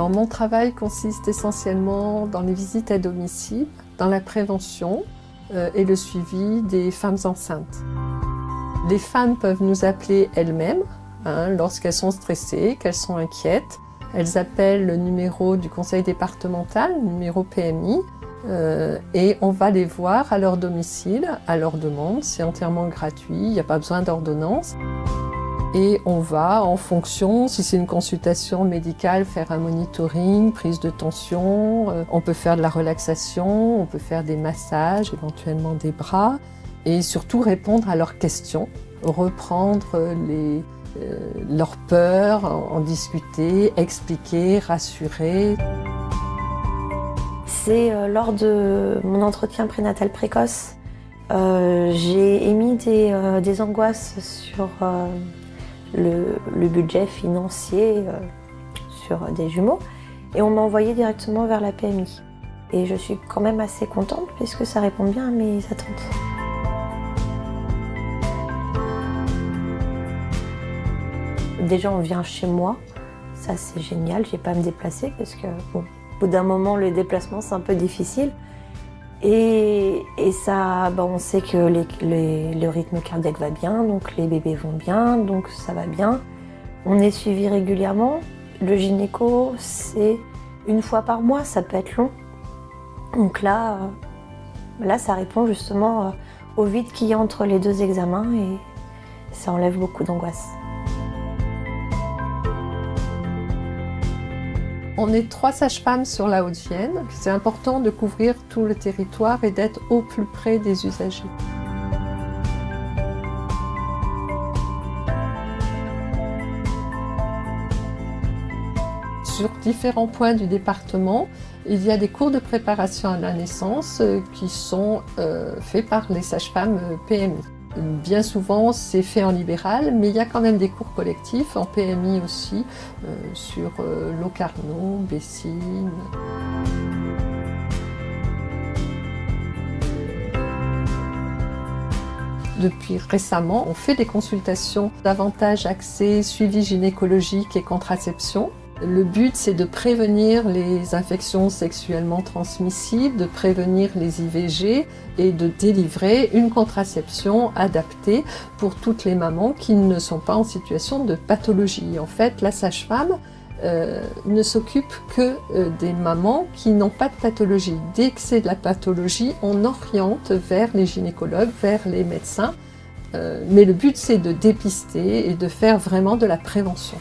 Alors mon travail consiste essentiellement dans les visites à domicile, dans la prévention et le suivi des femmes enceintes. Les femmes peuvent nous appeler elles-mêmes lorsqu'elles sont stressées, qu'elles sont inquiètes. Elles appellent le numéro du conseil départemental, le numéro PMI, et on va les voir à leur domicile, à leur demande. C'est entièrement gratuit, il n'y a pas besoin d'ordonnance. Et on va, en fonction, si c'est une consultation médicale, faire un monitoring, prise de tension, on peut faire de la relaxation, on peut faire des massages, éventuellement des bras, et surtout répondre à leurs questions, reprendre leurs peurs, en discuter, expliquer, rassurer. C'est lors de mon entretien prénatal précoce, j'ai émis des angoisses sur le budget financier sur des jumeaux et on m'a envoyé directement vers la PMI. Et je suis quand même assez contente puisque ça répond bien à mes attentes. Déjà on vient chez moi, ça c'est génial, j'ai pas à me déplacer parce que bon, au bout d'un moment le déplacement c'est un peu difficile. Et ça, on sait que le rythme cardiaque va bien, donc les bébés vont bien, donc ça va bien. On est suivi régulièrement. Le gynéco, c'est 1 fois par mois, ça peut être long. Donc là ça répond justement au vide qu'il y a entre les 2 examens et ça enlève beaucoup d'angoisse. On est 3 sages-femmes sur la Haute-Vienne. C'est important de couvrir tout le territoire et d'être au plus près des usagers. Sur différents points du département, il y a des cours de préparation à la naissance qui sont faits par les sages-femmes PMI. Bien souvent, c'est fait en libéral, mais il y a quand même des cours collectifs, en PMI aussi, sur Locarno, Bessines. Depuis récemment, on fait des consultations davantage axées suivi gynécologique et contraception. Le but, c'est de prévenir les infections sexuellement transmissibles, de prévenir les IVG et de délivrer une contraception adaptée pour toutes les mamans qui ne sont pas en situation de pathologie. En fait, la sage-femme ne s'occupe que des mamans qui n'ont pas de pathologie. Dès que c'est de la pathologie, on oriente vers les gynécologues, vers les médecins. Mais le but, c'est de dépister et de faire vraiment de la prévention.